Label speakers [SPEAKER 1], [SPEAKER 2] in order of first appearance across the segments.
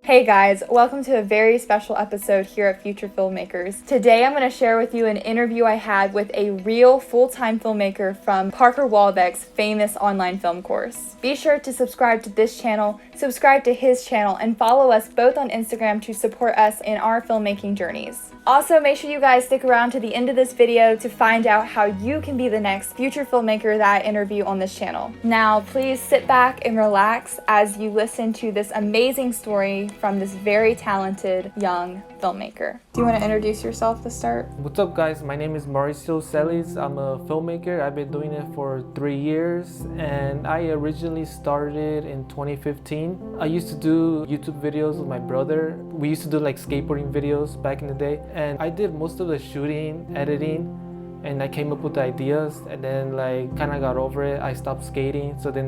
[SPEAKER 1] Hey guys, welcome to a very special episode here at Future Filmmakers. Today I'm going to share with you an interview I had with a real full-time filmmaker from Parker Walbeck's famous online film course. Be sure to subscribe to this channel, subscribe to his channel, and follow us both on Instagram to support us in our filmmaking journeys. Also, make sure you guys stick around to the end of this video to find out how you can be the next future filmmaker that I interview on this channel. Now, please sit back and relax as you listen to this amazing story from this very talented young filmmaker. Do you want to introduce yourself to start?
[SPEAKER 2] What's up guys, my name is Mauricio Celis. I'm a filmmaker. I've been doing it for 3 years and I originally started in 2015. I used to do YouTube videos with my brother. We used to do like skateboarding videos back in the day, and I did most of the shooting, editing, and I came up with the ideas, and then like kind of got over it. I stopped skating. So then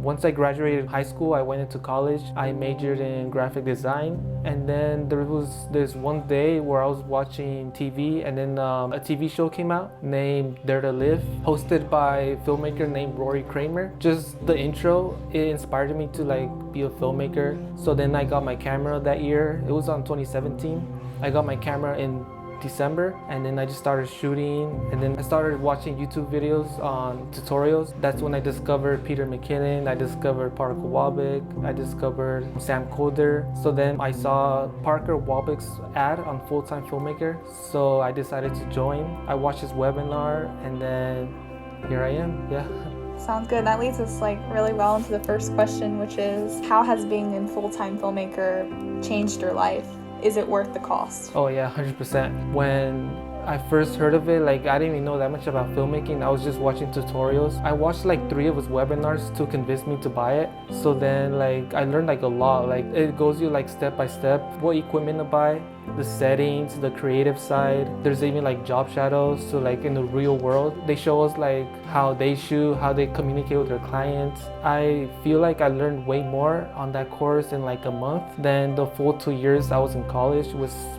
[SPEAKER 2] once I graduated high school, I went into college. I majored in graphic design, and then there was this one day where I was watching TV, and then a TV show came out named Dare to Live, hosted by a filmmaker named Rory Kramer. Just the intro, it inspired me to like be a filmmaker. So then I got my camera that year. It was on 2017. I got my camera in December, and then I just started shooting, and then I started watching YouTube videos on tutorials. That's when I discovered Peter McKinnon, I discovered Parker Walbeck, I discovered Sam Coder. So then I saw Parker Walbeck's ad on FullTime FilmMaker, so I decided to join. I watched his webinar, and then here I am. Yeah.
[SPEAKER 1] Sounds good. That leads us like really well into the first question, which is, how has being a full-time filmmaker changed your life? Is it worth the cost?
[SPEAKER 2] Oh yeah, 100%. When I first heard of it, like I didn't even know that much about filmmaking. I was just watching tutorials. I watched like 3 of his webinars to convince me to buy it. So then like I learned like a lot. Like it goes you like step by step, what equipment to buy, the settings, the creative side. There's even like job shadows. So like in the real world, they show us like how they shoot, how they communicate with their clients. I feel like I learned way more on that course in like a month than the full 2 years I was in college,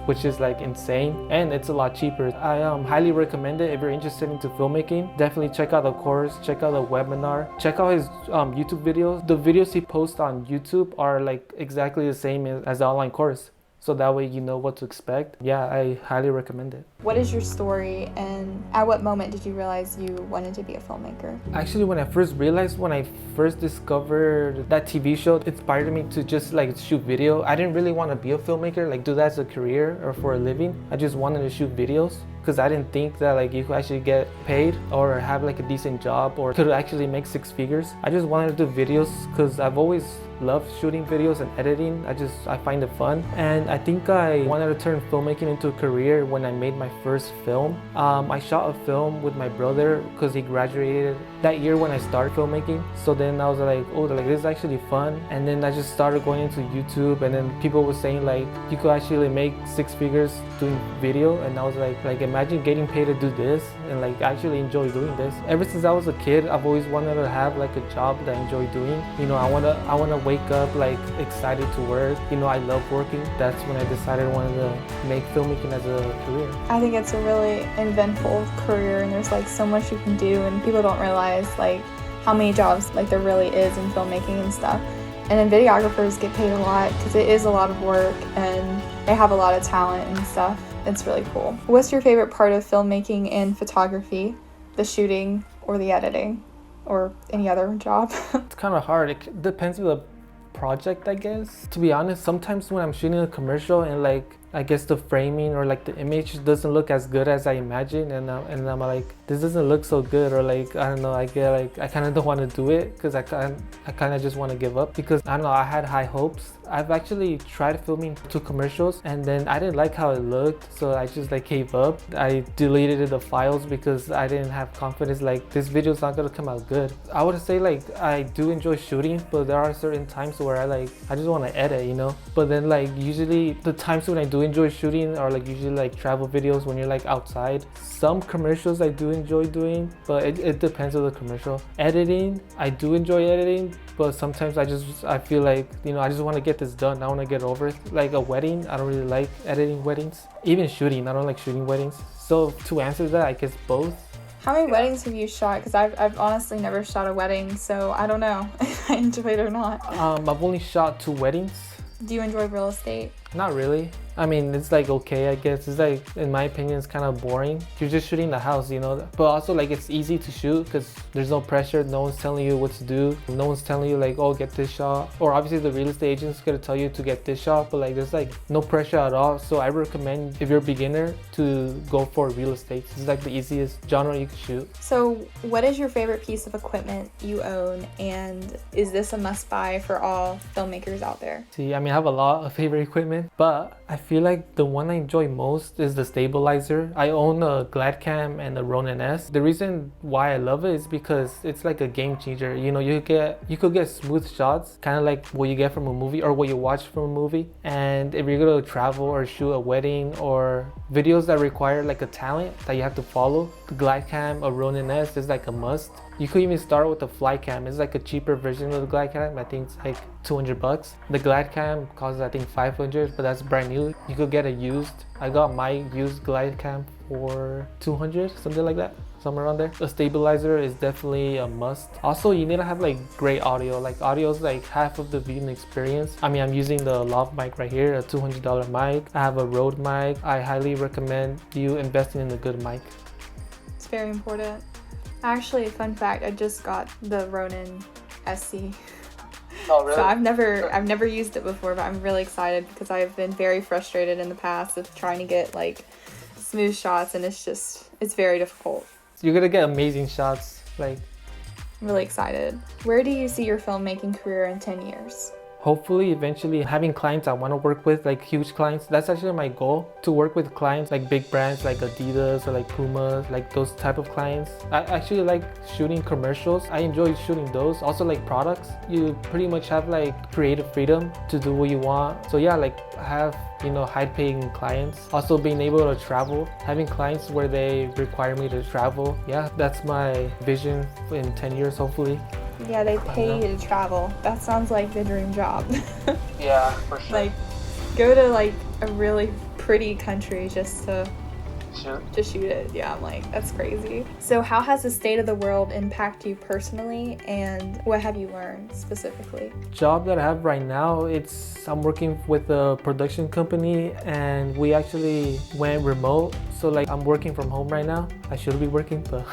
[SPEAKER 2] which is like insane, and it's a lot cheaper. I highly recommend it if you're interested into filmmaking. Definitely check out the course, check out the webinar, check out his YouTube videos. The videos he posts on YouTube are like exactly the same as the online course. So that way you know what to expect. Yeah, I highly recommend it.
[SPEAKER 1] What is your story, and at what moment did you realize you wanted to be a filmmaker?
[SPEAKER 2] Actually, when I first discovered that TV show, it inspired me to just like shoot video. I didn't really want to be a filmmaker, like do that as a career or for a living. I just wanted to shoot videos, because I didn't think that like you could actually get paid or have like a decent job or could actually make 6 figures. I just wanted to do videos because I've always loved shooting videos and editing. I find it fun, and I think I wanted to turn filmmaking into a career when I made my first film. I shot a film with my brother because he graduated that year when I started filmmaking. So then I was like, oh, like this is actually fun. And then I just started going into YouTube, and then people were saying like you could actually make 6 figures doing video, and I was like imagine getting paid to do this and like actually enjoy doing this. Ever since I was a kid, I've always wanted to have like a job that I enjoy doing. You know, I wanna wake up like excited to work. You know, I love working. That's when I decided I wanted to make filmmaking as a career.
[SPEAKER 1] I think it's a really eventful career, and there's like so much you can do, and people don't realize like how many jobs like there really is in filmmaking and stuff. And then videographers get paid a lot because it is a lot of work and they have a lot of talent and stuff. It's really cool. What's your favorite part of filmmaking and photography? The shooting or the editing or any other job?
[SPEAKER 2] It's kind of hard. It depends on the project, I guess. To be honest, sometimes when I'm shooting a commercial and like I guess the framing or like the image doesn't look as good as I imagine, and I'm like, this doesn't look so good, or like I don't know, I get like I kind of don't want to do it because I kind of just want to give up, because I don't know, I had high hopes. I've actually tried filming 2 commercials and then I didn't like how it looked, so I just like gave up. I deleted the files because I didn't have confidence like this video is not gonna come out good. I would say like I do enjoy shooting, but there are certain times where I just want to edit, you know. But then like usually the times when I do enjoy shooting are like usually like travel videos when you're like outside. Some commercials I do enjoy doing, but it depends on the commercial. Editing, I do enjoy editing, but sometimes I feel like, you know, I just want to get this done. I want to get over it. Like a wedding, I don't really like editing weddings. Even shooting, I don't like shooting weddings. So to answer that, I guess both.
[SPEAKER 1] How many weddings have you shot? Because I've honestly never shot a wedding, so I don't know if I enjoyed it or not.
[SPEAKER 2] I've only shot 2 weddings.
[SPEAKER 1] Do you enjoy real estate?
[SPEAKER 2] Not really. I mean, it's like okay, I guess. It's like, in my opinion, it's kind of boring. You're just shooting the house, you know? But also, like, it's easy to shoot because there's no pressure. No one's telling you what to do. No one's telling you, like, oh, get this shot. Or obviously, the real estate agent's gonna tell you to get this shot, but like, there's like no pressure at all. So I recommend, if you're a beginner, to go for real estate. It's like the easiest genre you can shoot.
[SPEAKER 1] So, what is your favorite piece of equipment you own, and is this a must-buy for all filmmakers out there?
[SPEAKER 2] See, I mean, I have a lot of favorite equipment, but I feel like the one I enjoy most is the stabilizer. I own a Gladcam and a Ronin S. The reason why I love it is because it's like a game changer. You know, you could get smooth shots, kind of like what you get from a movie or what you watch from a movie. And if you're gonna travel or shoot a wedding or videos that require like a talent that you have to follow, the Gladcam or Ronin S is like a must. You could even start with the Flycam. It's like a cheaper version of the Gladcam. I think it's like $200. The Gladcam costs I think $500, but that's brand new. You could get a used. I got my used Gladcam for $200, something like that, somewhere around there. A stabilizer is definitely a must. Also, you need to have like great audio. Like, audio is like half of the viewing experience. I mean, I'm using the lav mic right here, a $200 mic. I have a Rode mic. I highly recommend you investing in a good mic.
[SPEAKER 1] It's very important. Actually, fun fact, I just got the Ronin SC.
[SPEAKER 2] Oh, really?
[SPEAKER 1] So I've never used it before, but I'm really excited because I've been very frustrated in the past with trying to get like smooth shots, and it's very difficult.
[SPEAKER 2] You're gonna get amazing shots. Like,
[SPEAKER 1] I'm really excited. Where do you see your filmmaking career in 10 years?
[SPEAKER 2] hopefully eventually having clients I want to work with, like huge clients. That's actually my goal, to work with clients like big brands like Adidas or like Puma, like those type of clients. I actually like shooting commercials. I enjoy shooting those. Also like products, you pretty much have like creative freedom to do what you want. So yeah, like have, you know, high paying clients. Also being able to travel, having clients where they require me to travel. Yeah, that's my vision in 10 years hopefully.
[SPEAKER 1] Yeah, they pay you to travel. That sounds like the dream job.
[SPEAKER 2] Yeah, for sure.
[SPEAKER 1] Like, go to like a really pretty country just to shoot it. Yeah, I'm like, that's crazy. So how has the state of the world impacted you personally, and what have you learned specifically?
[SPEAKER 2] Job that I have right now, I'm working with a production company, and we actually went remote. So like I'm working from home right now. I should be working, but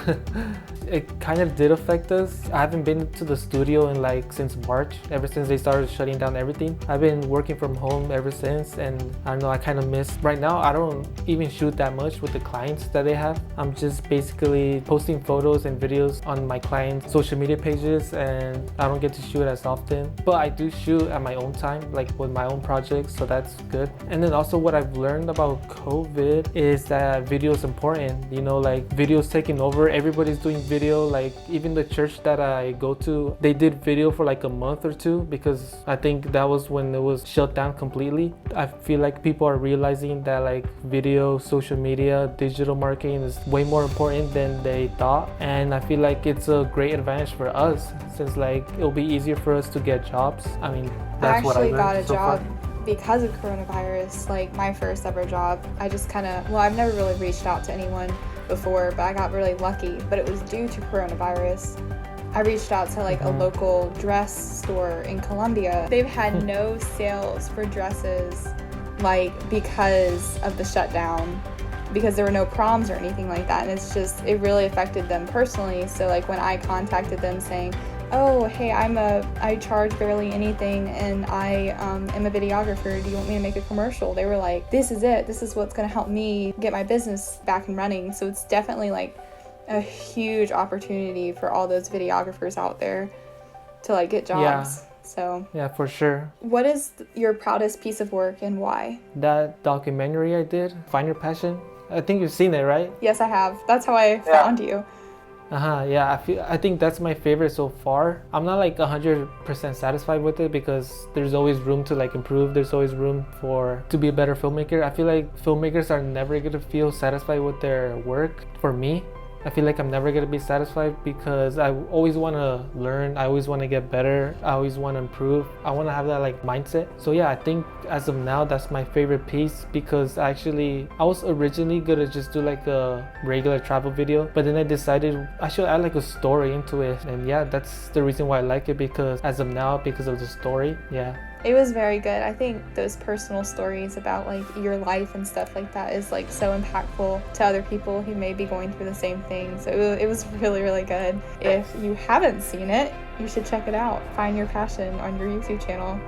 [SPEAKER 2] it kind of did affect us. I haven't been to the studio in like since March, ever since they started shutting down everything. I've been working from home ever since, and I don't know, I kind of miss. Right now, I don't even shoot that much with the clients that they have. I'm just basically posting photos and videos on my clients' social media pages, and I don't get to shoot as often. But I do shoot at my own time, like with my own projects, so that's good. And then also what I've learned about COVID is that video is important. You know, like video's taking over. Everybody's doing video. Like even the church that I go to, they did video for like a month or two, because I think that was when it was shut down completely. I feel like people are realizing that like video, social media, digital marketing is way more important than they thought. And I feel like it's a great advantage for us, since like it'll be easier for us to get jobs. I mean, that's what I
[SPEAKER 1] actually got a
[SPEAKER 2] learned so
[SPEAKER 1] job
[SPEAKER 2] far.
[SPEAKER 1] because of coronavirus. Like my first ever job, I just I've never really reached out to anyone before, but I got really lucky. But it was due to coronavirus. I reached out to like a local dress store in Colombia. They've had no sales for dresses, like because of the shutdown, because there were no proms or anything like that. And it really affected them personally. So like when I contacted them saying, oh, hey, I charge barely anything, and I am a videographer. Do you want me to make a commercial? They were like, this is it. This is what's going to help me get my business back and running. So it's definitely like a huge opportunity for all those videographers out there to like get jobs.
[SPEAKER 2] Yeah.
[SPEAKER 1] So
[SPEAKER 2] yeah, for sure.
[SPEAKER 1] What is your proudest piece of work and why?
[SPEAKER 2] That documentary I did, Find Your Passion. I think you've seen it, right?
[SPEAKER 1] Yes, I have. That's how I found you.
[SPEAKER 2] Yeah, I think that's my favorite so far. I'm not like 100% satisfied with it, because there's always room to like improve. There's always room to be a better filmmaker. I feel like filmmakers are never gonna feel satisfied with their work. For me, I feel like I'm never gonna be satisfied, because I always want to learn. I always want to get better. I always want to improve. I want to have that like mindset. So yeah, I think as of now, that's my favorite piece, because I was originally gonna just do like a regular travel video, but then I decided I should add like a story into it. And yeah, that's the reason why I like it, because as of now, because of the story. Yeah.
[SPEAKER 1] It was very good. I think those personal stories about like your life and stuff like that is like so impactful to other people who may be going through the same thing. So it was really, really good. If you haven't seen it, you should check it out. Find Your Passion on your YouTube channel.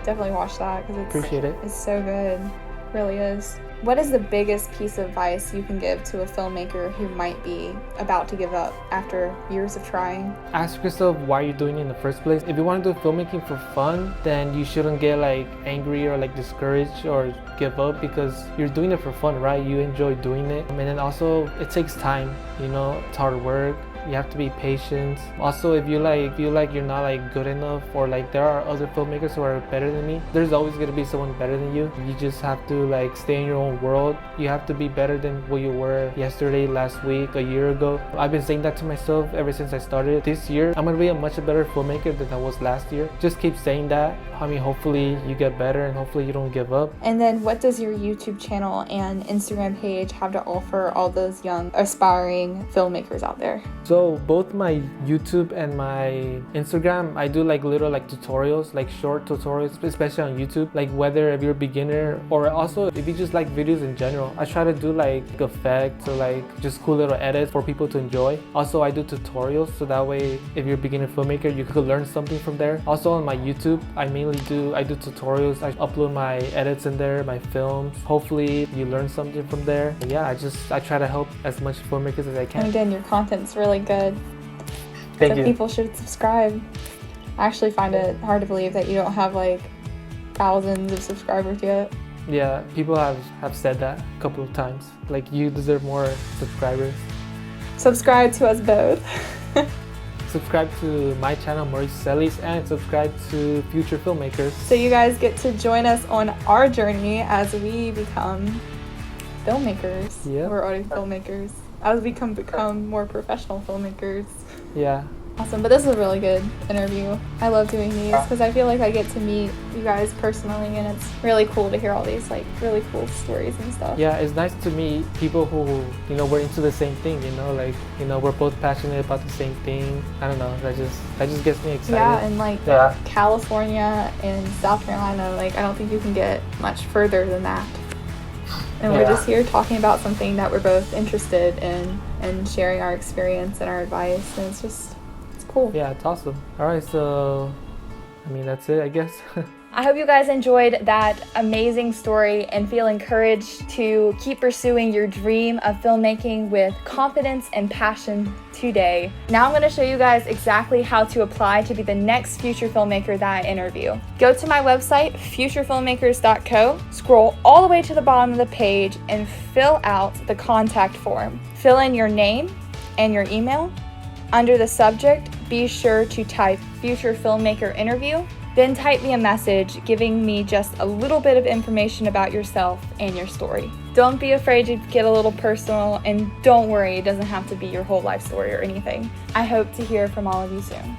[SPEAKER 1] Definitely watch that because
[SPEAKER 2] Appreciate it.
[SPEAKER 1] It's so good. It really is. What is the biggest piece of advice you can give to a filmmaker who might be about to give up after years of trying?
[SPEAKER 2] Ask yourself why you're doing it in the first place. If you want to do filmmaking for fun, then you shouldn't get like angry or like discouraged or give up, because you're doing it for fun, right? You enjoy doing it. And then also it takes time, you know, it's hard work. You have to be patient. Also, if you like feel like you're not like good enough, or like there are other filmmakers who are better than me, there's always gonna be someone better than you. You just have to like stay in your own world. You have to be better than what you were yesterday, last week, a year ago. I've been saying that to myself ever since I started. This year, I'm gonna be a much better filmmaker than I was last year. Just keep saying that. I mean, hopefully you get better and hopefully you don't give up.
[SPEAKER 1] And then what does your YouTube channel and Instagram page have to offer all those young aspiring filmmakers out there?
[SPEAKER 2] So both my YouTube and my Instagram, I do like little like tutorials, like short tutorials, especially on YouTube. Like whether if you're a beginner or also if you just like videos in general, I try to do like effects or like just cool little edits for people to enjoy. Also, I do tutorials, so that way if you're a beginner filmmaker, you could learn something from there. Also on my YouTube, I do tutorials. I upload my edits in there, my films. Hopefully you learn something from there. But yeah, I try to help as much filmmakers as I can.
[SPEAKER 1] And again, your content's really good.
[SPEAKER 2] Thank you.
[SPEAKER 1] People should subscribe. I actually find it hard to believe that you don't have like thousands of subscribers yet.
[SPEAKER 2] Yeah, people have said that a couple of times. Like, you deserve more subscribers.
[SPEAKER 1] Subscribe to us both.
[SPEAKER 2] Subscribe to my channel, Mauricio Celis, and subscribe to Future FilmMakers.
[SPEAKER 1] So you guys get to join us on our journey as we become filmmakers.
[SPEAKER 2] Yeah.
[SPEAKER 1] We're already filmmakers. As we become more professional filmmakers.
[SPEAKER 2] Yeah.
[SPEAKER 1] Awesome, but this is a really good interview. I love doing these because I feel like I get to meet you guys personally, and it's really cool to hear all these like really cool stories and stuff.
[SPEAKER 2] Yeah, it's nice to meet people who, you know, we're into the same thing, you know, like, you know, we're both passionate about the same thing. I don't know, that just gets me excited.
[SPEAKER 1] Yeah, and like California and South Carolina, like I don't think you can get much further than that. And we're just here talking about something that we're both interested in and sharing our experience and our advice, and it's cool.
[SPEAKER 2] Yeah, it's awesome. All right, so I mean, that's it, I guess.
[SPEAKER 1] I hope you guys enjoyed that amazing story and feel encouraged to keep pursuing your dream of filmmaking with confidence and passion today. Now I'm going to show you guys exactly how to apply to be the next future filmmaker that I interview. Go to my website, futurefilmmakers.co, scroll all the way to the bottom of the page and fill out the contact form. Fill in your name and your email. Under the subject, be sure to type Future Filmmaker Interview. Then type me a message giving me just a little bit of information about yourself and your story. Don't be afraid to get a little personal, and don't worry, it doesn't have to be your whole life story or anything. I hope to hear from all of you soon.